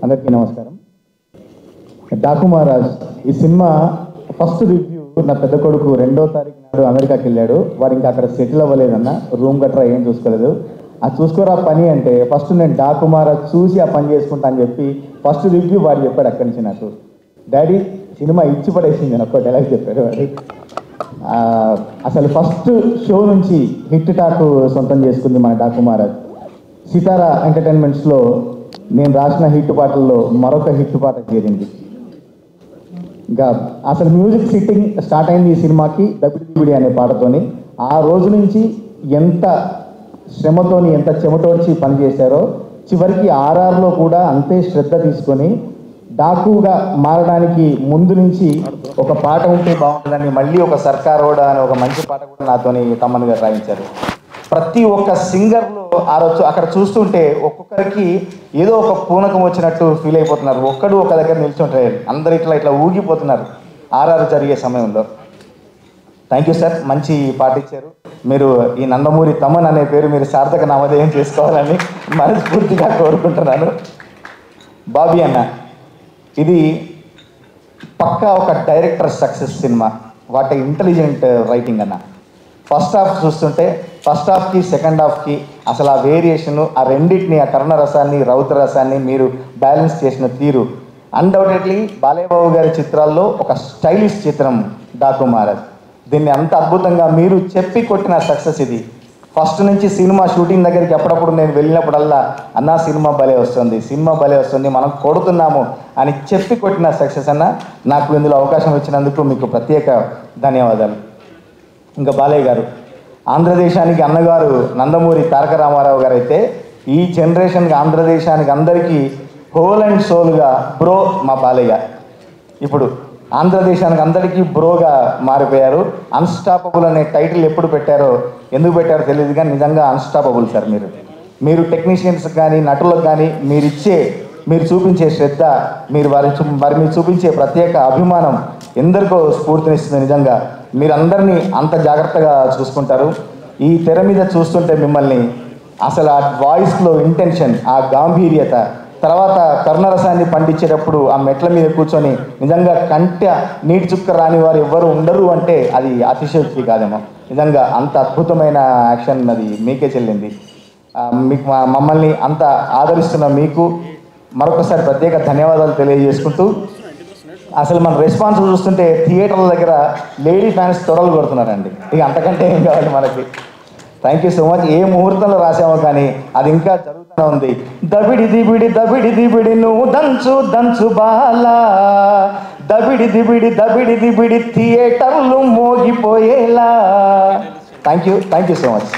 అందరికీ నమస్కారం. డాకు మహారాజ్ ఈ సినిమా ఫస్ట్ రివ్యూ నా పెద్ద కొడుకు 2వ తారీఖు నాడు అమెరికాకి వెళ్ళాడు. వాడు ఇంకా అక్కడ సెటిల్ అవ్వలేదన్న, రూమ్ గట్రా ఏం చూసుకోలేదు. అది చూసుకోరా పని అంటే ఫస్ట్ నేను డాకు మహారాజ్ చూసి ఆ పని చేసుకుంటా అని చెప్పి ఫస్ట్ రివ్యూ వాడు చెప్పాడు. అక్కడి నుంచి నాకు డాడీ సినిమా ఇచ్చి పడేసింది అని ఒక్క డైలాగ్ చెప్పాడు వాడు. అసలు ఫస్ట్ షో నుంచి హిట్ టాక్ సొంతం చేసుకుంది మన డాకు మహారాజ్. సితారా ఎంటర్టైన్మెంట్స్లో నేను రాసిన హిట్ పాటల్లో మరొక హిట్ పాట చేరింది. ఇంకా అసలు మ్యూజిక్ సిట్టింగ్ స్టార్ట్ అయింది ఈ సినిమాకి దబిడి దిబిడి అనే పాటతోని. ఆ రోజు నుంచి ఎంత శ్రమతోని ఎంత చెమటోడ్చి పనిచేశారో చివరికి ఆర్ఆర్లో కూడా అంతే శ్రద్ధ తీసుకొని డాకుగా మారడానికి ముందు నుంచి ఒక పాట ఉంటే బాగుంటుందని మళ్ళీ ఒక సర్కారోడా అని ఒక మంచి పాట కూడా నాతోని తమ్మన్ గారు రాయించారు. ప్రతి ఒక్క సింగర్లో ఆ రోజు అక్కడ చూస్తుంటే ఒక్కొక్కరికి ఏదో ఒక పూనకం వచ్చినట్టు ఫీల్ అయిపోతున్నారు. ఒక్కడు ఒక దగ్గర నిల్చుంటారు, అందరు ఇట్లా ఊగిపోతున్నారు ఆర్ఆర్ జరిగే సమయంలో. థ్యాంక్ యూ సార్, మంచి పాట ఇచ్చారు. మీరు ఈ నందమూరి తమన్ అనే పేరు మీరు సార్థక నామధేయం చేసుకోవాలని మనస్ఫూర్తిగా కోరుకుంటున్నాను. బాబీ అన్న, ఇది పక్కా ఒక director success cinema. What intelligent writing అన్న. ఫస్ట్ హాఫ్ చూస్తుంటే ఫస్ట్ హాఫ్కి సెకండ్ హాఫ్కి అసలు ఆ వేరియేషను, ఆ రెండింటిని, ఆ కరుణ రసాన్ని రౌద్ర రసాన్ని మీరు బ్యాలెన్స్ చేసిన తీరు అన్డౌటెడ్లీ బాలయ్యబాబు గారి చిత్రాల్లో ఒక స్టైలిష్ చిత్రం డాకు మహారాజ్. దీన్ని అంత అద్భుతంగా మీరు చెప్పి కొట్టిన సక్సెస్ ఇది. ఫస్ట్ నుంచి సినిమా షూటింగ్ దగ్గరికి అప్పుడప్పుడు నేను వెళ్ళినప్పుడల్లా అన్నా సినిమా భలే వస్తుంది మనం కొడుతున్నాము అని చెప్పి కొట్టిన సక్సెస్ అన్న. నాకు ఇందులో అవకాశం ఇచ్చినందుకు మీకు ప్రత్యేక ధన్యవాదాలు. ఇంకా బాలయ్య గారు, ఆంధ్రదేశానికి అన్నగారు నందమూరి తారక రామారావు గారు అయితే ఈ జనరేషన్కి ఆంధ్రదేశానికి అందరికీ హోల్ అండ్ సోల్గా బ్రో మా బాలయ్య. ఇప్పుడు ఆంధ్రదేశానికి అందరికీ బ్రోగా మారిపోయారు. అన్స్టాపబుల్ అనే టైటిల్ ఎప్పుడు పెట్టారో ఎందుకు పెట్టారో తెలియదు కానీ నిజంగా అన్స్టాపబుల్ సార్. మీరు టెక్నీషియన్స్ కానీ నటులకు కానీ మీరు చూపించే శ్రద్ధ, మీరు చూపించే ప్రత్యేక అభిమానం ఎందరికో స్ఫూర్తినిస్తుంది. నిజంగా మీరందరినీ అంత జాగ్రత్తగా చూసుకుంటారు. ఈ తెర మీద చూస్తుంటే మిమ్మల్ని అసలు ఆ వాయిస్లో ఇంటెన్షన్, ఆ గాంభీర్యత, తర్వాత కరుణరసాన్ని పండించేటప్పుడు ఆ మెట్ల మీద కూర్చొని నిజంగా నీటి చుక్క రాని వారు ఎవ్వరు ఉండరు అంటే అది అతిశయోక్తి కాదేమో. నిజంగా అంత అద్భుతమైన యాక్షన్ అది మీకే చెల్లింది. మీకు మమ్మల్ని అంత ఆదరిస్తున్న మీకు మరొకసారి ప్రత్యేక ధన్యవాదాలు తెలియజేసుకుంటూ, అసలు మన రెస్పాన్స్ చూస్తుంటే థియేటర్ల దగ్గర లేడీ ఫ్యాన్స్ తొడలు కొడుతున్నారండి. ఇక అంతకంటే ఏం కావాలి మనకి. Thank you so much. ఏ ముహూర్తంలో రాసామో కానీ అది ఇంకా జరుగుతూనే ఉంది. దబిడి దిబిడి నువ్వు దంచు బాలా, దబిడి దిబిడి థియేటర్లు మోగిపోయేలా. Thank you so much.